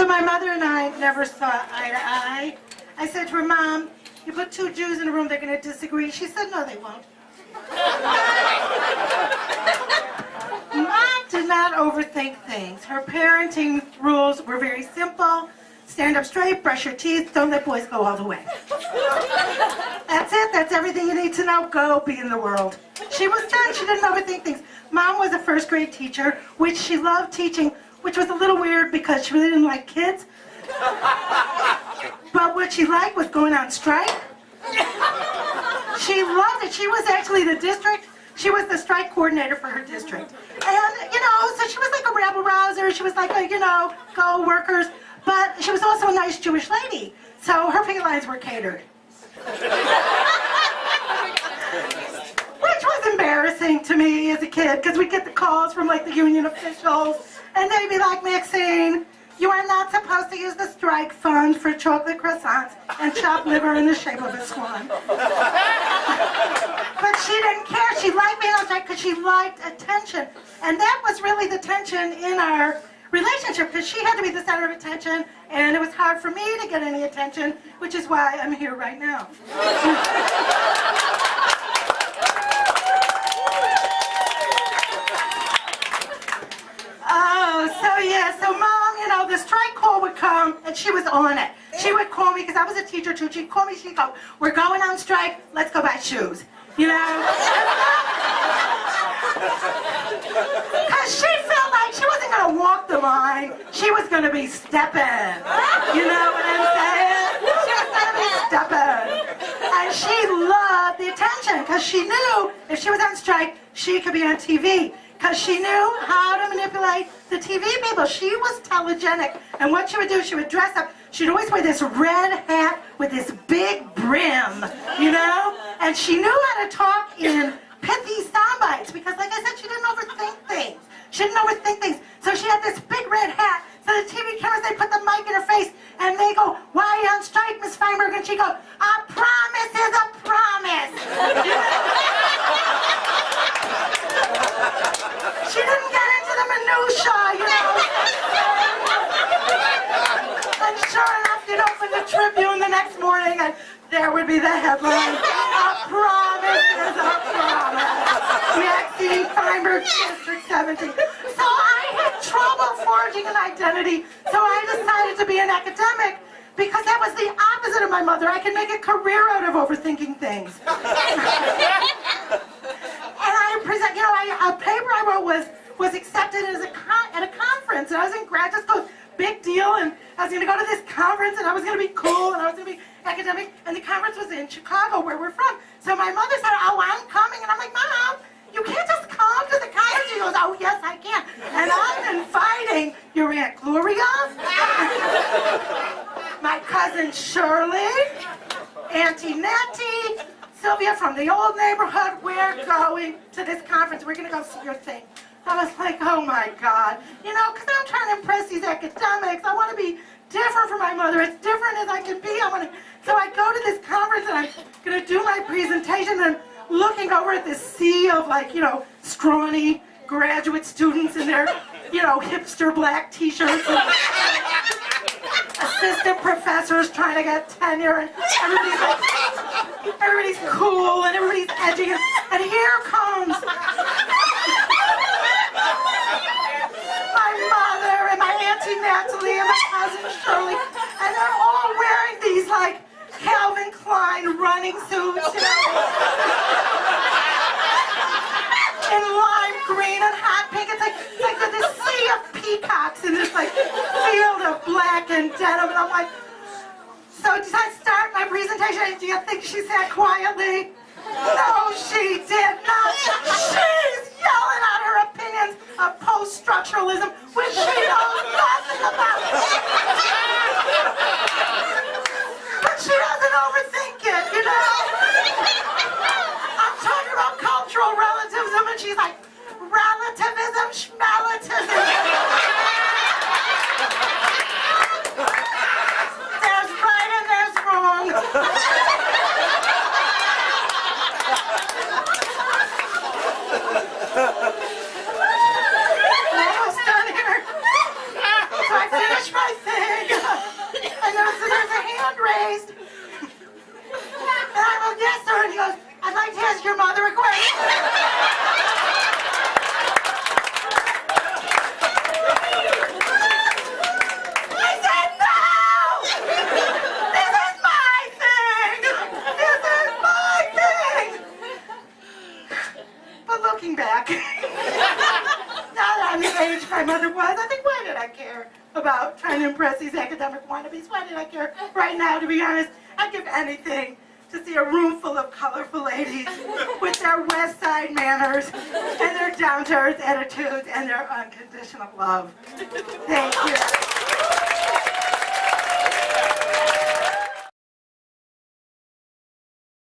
So my mother and I never saw eye to eye. I said to her, Mom, you put two Jews in a room, they're going to disagree. She said, no, they won't. Mom did not overthink things. Her parenting rules were very simple. Stand up straight, brush your teeth, don't let boys go all the way. That's it. That's everything you need to know. Go be in the world. She was done. She didn't overthink things. Mom was a first grade teacher, which she loved teaching, which was a little weird because she really didn't like kids. But what she liked was going on strike. She loved it. She was actually the district. She was the strike coordinator for her district. And, so she was like a rabble rouser. She was like, go workers. But she was also a nice Jewish lady. So her picket lines were catered. Which was embarrassing to me as a kid, because we'd get the calls from like the union officials, and they'd be like, Maxine, you are not supposed to use the strike fund for chocolate croissants and chopped liver in the shape of a swan. But she didn't care. She liked being on strike because she liked attention. And that was really the tension in our relationship, because she had to be the center of attention, and it was hard for me to get any attention, which is why I'm here right now. So Mom, the strike call would come, and she was on it. She would call me, because I was a teacher too. She'd call me, she'd go, we're going on strike, let's go buy shoes. Because she felt like she wasn't going to walk the line, she was going to be stepping. You know what I'm saying? She was going to be stepping. And she loved the attention, because she knew if she was on strike, she could be on TV. Because she knew how to manipulate the TV people. She was telegenic. And what she would do, she would dress up. She'd always wear this red hat with this big brim, And she knew how to talk in pithy sound bites, because like I said, she didn't overthink things. So she had this big red hat. So the TV cameras, they put the mic in her face, and they go, why are you on strike, Miss Feinberg? And she go, a promise is a promise. She didn't get into the minutiae, And sure enough, you'd open the Tribune the next morning, and there would be the headline, a promise is a promise. Maxine Feinberg, District 17. So I had trouble forging an identity, so I decided to be an academic, because that was the opposite of my mother. I could make a career out of overthinking things. And I present, a paper I wrote was accepted at a conference, and I was in graduate school, big deal, and I was going to go to this conference, and I was going to be cool, and I was going to be academic, and the conference was in Chicago, where we're from. So my mother said, oh, I'm coming, and I'm like, Mom, you can't just come to the conference. She goes, oh, yes, I can. And I'm inviting your Aunt Gloria, my cousin Shirley, Auntie Nettie, Sylvia from the old neighborhood. We're going to this conference. We're going to go see your thing. I was like, oh my God. Because I'm trying to impress these academics. I want to be different from my mother, as different as I can be. So I go to this conference, and I'm going to do my presentation, and looking over at this sea of scrawny graduate students in their, hipster black t-shirts, and assistant professors trying to get tenure, and everybody's cool, and everybody's edgy, and here comes my mother, and my Auntie Natalie, and my cousin Shirley, and they're all wearing these, Calvin Klein running suits, in lime green and hot pink. It's like this sea of peacocks in this, field of black and denim, and I'm like, so did I start my presentation? Do you think she sat quietly? No, she did not. She's yelling out her opinions of post-structuralism, which she knows nothing about. But she doesn't overthink it, I'm talking about cultural relativism, and she's like, relativism, schmelatism. There's right and there's wrong. Almost done here. So I finished my thing. looking back, now that I'm the age my mother was, I think, why did I care about trying to impress these academic wannabes? Why did I care right now, to be honest? I'd give anything to see a room full of colorful ladies with their West Side manners and their down-to-earth attitudes and their unconditional love. Thank you.